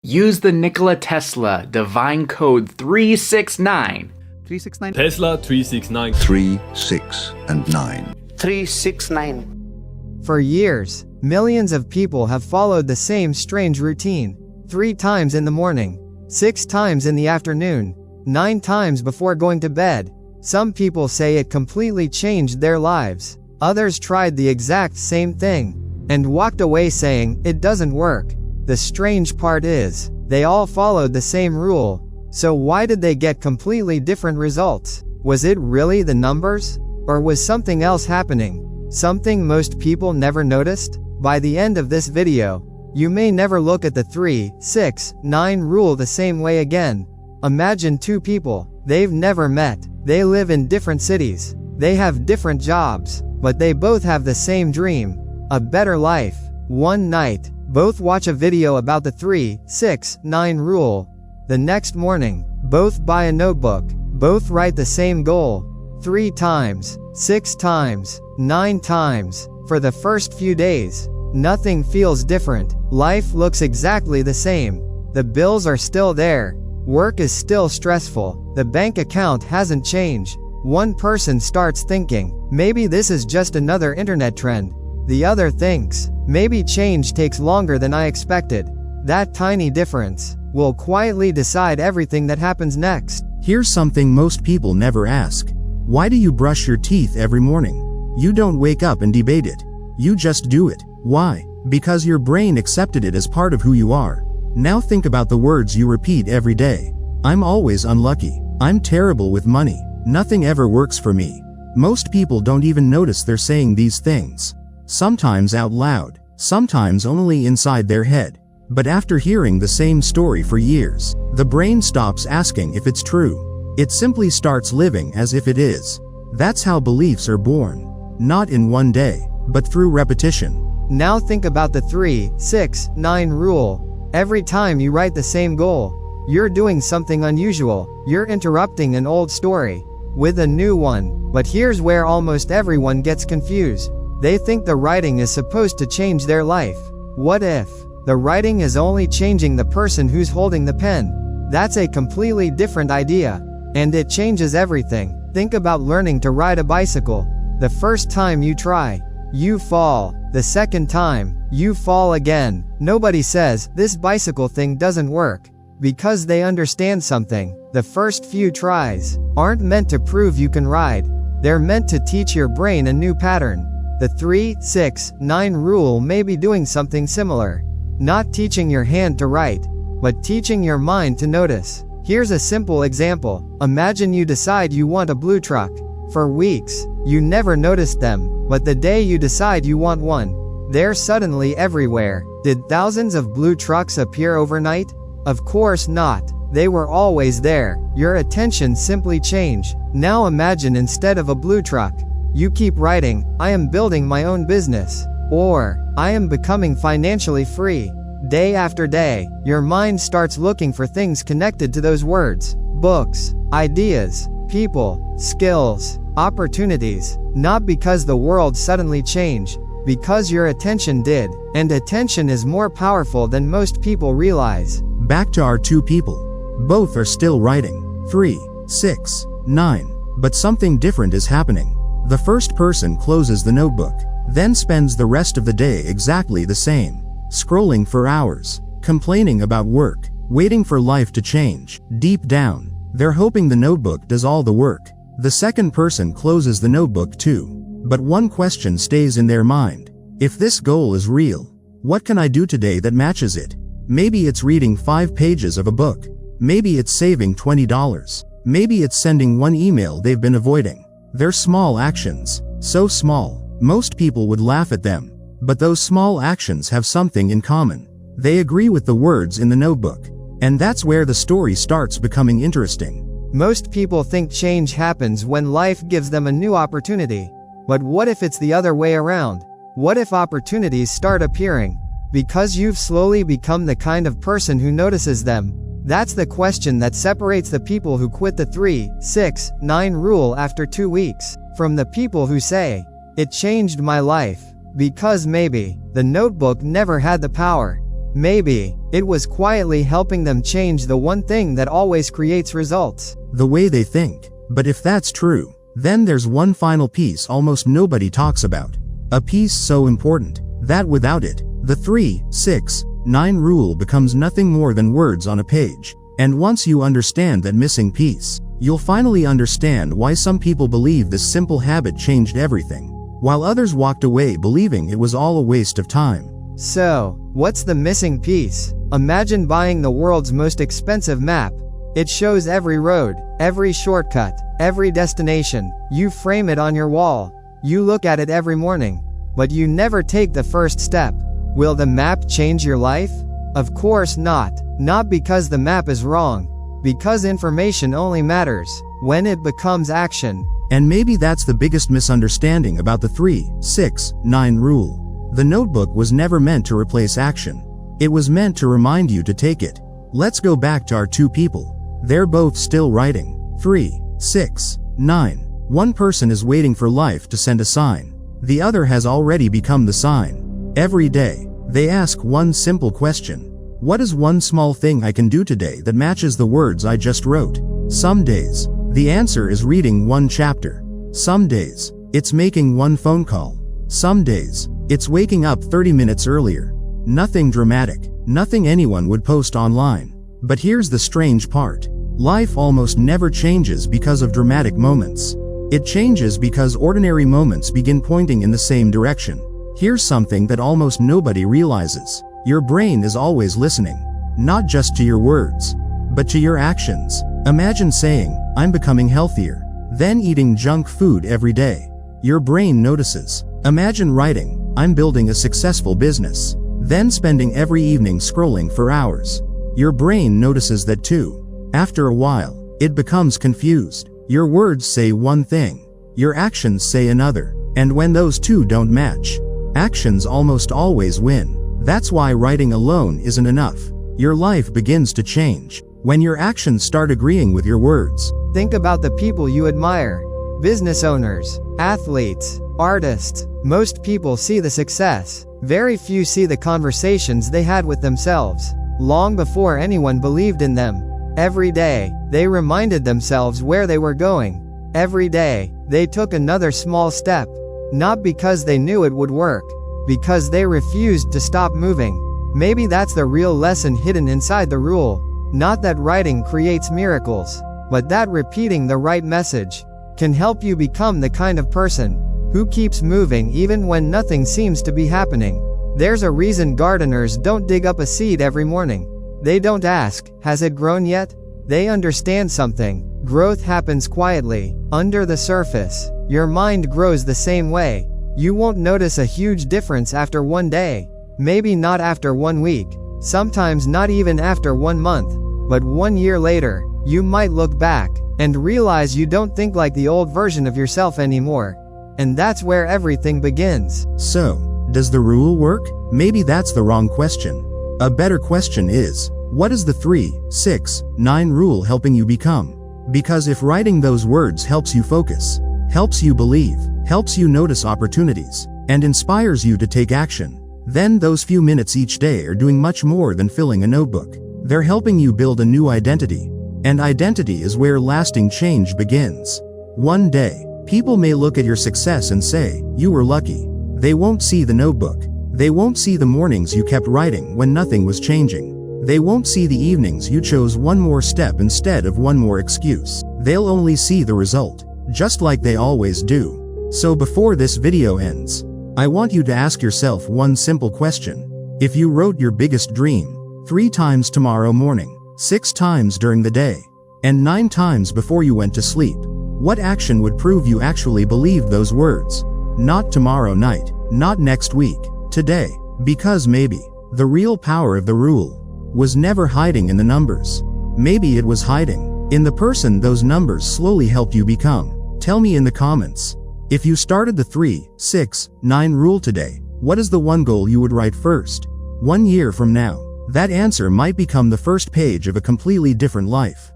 Use the Nikola Tesla divine code 369. 369. Tesla 369. 3, 6, and 9. 369. For years, millions of people have followed the same strange routine. 3 times in the morning, 6 times in the afternoon, 9 times before going to bed. Some people say it completely changed their lives. Others tried the exact same thing and walked away saying, it doesn't work. The strange part is, they all followed the same rule. So why did they get completely different results? Was it really the numbers? Or was something else happening? Something most people never noticed? By the end of this video, you may never look at the 3, 6, 9 rule the same way again. Imagine 2 people, they've never met, they live in different cities, they have different jobs, but they both have the same dream, a better life. One night, both watch a video about the 3, 6, 9 rule. The next morning, both buy a notebook, both write the same goal. 3 times, 6 times, 9 times. For the first few days, nothing feels different. Life looks exactly the same. The bills are still there. Work is still stressful. The bank account hasn't changed. One person starts thinking, maybe this is just another internet trend. The other thinks, maybe change takes longer than I expected. That tiny difference will quietly decide everything that happens next. Here's something most people never ask. Why do you brush your teeth every morning? You don't wake up and debate it. You just do it. Why? Because your brain accepted it as part of who you are. Now think about the words you repeat every day. I'm always unlucky. I'm terrible with money. Nothing ever works for me. Most people don't even notice they're saying these things. Sometimes out loud, sometimes only inside their head. But after hearing the same story for years, the brain stops asking if it's true. It simply starts living as if it is. That's how beliefs are born. Not in one day, but through repetition. Now think about the 3, 6, 9 rule. Every time you write the same goal, you're doing something unusual. You're interrupting an old story with a new one. But here's where almost everyone gets confused. They think the writing is supposed to change their life. What if the writing is only changing the person who's holding the pen? That's a completely different idea, and it changes everything. Think about learning to ride a bicycle. The first time you try, you fall. The second time, you fall again. Nobody says, this bicycle thing doesn't work, because they understand something. The first few tries aren't meant to prove you can ride. They're meant to teach your brain a new pattern. The 3, 6, 9 rule may be doing something similar. Not teaching your hand to write, but teaching your mind to notice. Here's a simple example. Imagine you decide you want a blue truck. For weeks, you never noticed them, but the day you decide you want one, they're suddenly everywhere. Did thousands of blue trucks appear overnight? Of course not. They were always there. Your attention simply changed. Now imagine instead of a blue truck, you keep writing, I am building my own business, or I am becoming financially free. Day after day, your mind starts looking for things connected to those words. Books, ideas, people, skills, opportunities. Not because the world suddenly changed, because your attention did. And attention is more powerful than most people realize. Back to our 2 people. Both are still writing. 3, 6, 9. But something different is happening. The first person closes the notebook, then spends the rest of the day exactly the same. Scrolling for hours, complaining about work, waiting for life to change. Deep down, they're hoping the notebook does all the work. The second person closes the notebook too. But one question stays in their mind. If this goal is real, what can I do today that matches it? Maybe it's reading 5 pages of a book. Maybe it's saving $20. Maybe it's sending one email they've been avoiding. They're small actions, so small, most people would laugh at them. But those small actions have something in common. They agree with the words in the notebook. And that's where the story starts becoming interesting. Most people think change happens when life gives them a new opportunity. But what if it's the other way around? What if opportunities start appearing because you've slowly become the kind of person who notices them? That's the question that separates the people who quit the 3, 6, 9 rule after 2 weeks from the people who say, it changed my life. Because maybe the notebook never had the power. Maybe it was quietly helping them change the one thing that always creates results. The way they think. But if that's true, then there's one final piece almost nobody talks about. A piece so important that without it, the 3, 6, 9 rule becomes nothing more than words on a page. And once you understand that missing piece, you'll finally understand why some people believe this simple habit changed everything, while others walked away believing it was all a waste of time. So, what's the missing piece? Imagine buying the world's most expensive map. It shows every road, every shortcut, every destination. You frame it on your wall. You look at it every morning. But you never take the first step. Will the map change your life? Of course not. Not because the map is wrong. Because information only matters when it becomes action. And maybe that's the biggest misunderstanding about the 3, 6, 9 rule. The notebook was never meant to replace action. It was meant to remind you to take it. Let's go back to our 2 people. They're both still writing. 3, 6, 9. One person is waiting for life to send a sign. The other has already become the sign. Every day, they ask one simple question. What is one small thing I can do today that matches the words I just wrote? Some days, the answer is reading one chapter. Some days, it's making one phone call. Some days, it's waking up 30 minutes earlier. Nothing dramatic, nothing anyone would post online. But here's the strange part. Life almost never changes because of dramatic moments. It changes because ordinary moments begin pointing in the same direction. Here's something that almost nobody realizes. Your brain is always listening. Not just to your words, but to your actions. Imagine saying, I'm becoming healthier, then eating junk food every day. Your brain notices. Imagine writing, I'm building a successful business, then spending every evening scrolling for hours. Your brain notices that too. After a while, it becomes confused. Your words say one thing, your actions say another. And when those two don't match, actions almost always win. That's why writing alone isn't enough. Your life begins to change when your actions start agreeing with your words. Think about the people you admire. Business owners, athletes, artists. Most people see the success. Very few see the conversations they had with themselves, long before anyone believed in them. Every day, they reminded themselves where they were going. Every day, they took another small step. Not because they knew it would work, because they refused to stop moving. Maybe that's the real lesson hidden inside the rule. Not that writing creates miracles, but that repeating the right message can help you become the kind of person who keeps moving even when nothing seems to be happening. There's a reason gardeners don't dig up a seed every morning. They don't ask, has it grown yet? They understand something. Growth happens quietly, under the surface. Your mind grows the same way. You won't notice a huge difference after one day. Maybe not after 1 week. Sometimes not even after 1 month. But 1 year later, you might look back and realize you don't think like the old version of yourself anymore. And that's where everything begins. So, does the rule work? Maybe that's the wrong question. A better question is, what is the 3, 6, 9 rule helping you become? Because if writing those words helps you focus, helps you believe, helps you notice opportunities, and inspires you to take action, then those few minutes each day are doing much more than filling a notebook. They're helping you build a new identity. And identity is where lasting change begins. One day, people may look at your success and say, you were lucky. They won't see the notebook. They won't see the mornings you kept writing when nothing was changing. They won't see the evenings you chose one more step instead of one more excuse. They'll only see the result, just like they always do. So before this video ends, I want you to ask yourself one simple question. If you wrote your biggest dream 3 times tomorrow morning, 6 times during the day, and 9 times before you went to sleep, what action would prove you actually believed those words? Not tomorrow night, not next week, today. Because maybe the real power of the rule was never hiding in the numbers. Maybe it was hiding in the person those numbers slowly helped you become. Tell me in the comments. If you started the 3, 6, 9 rule today, what is the one goal you would write first? 1 year from now, that answer might become the first page of a completely different life.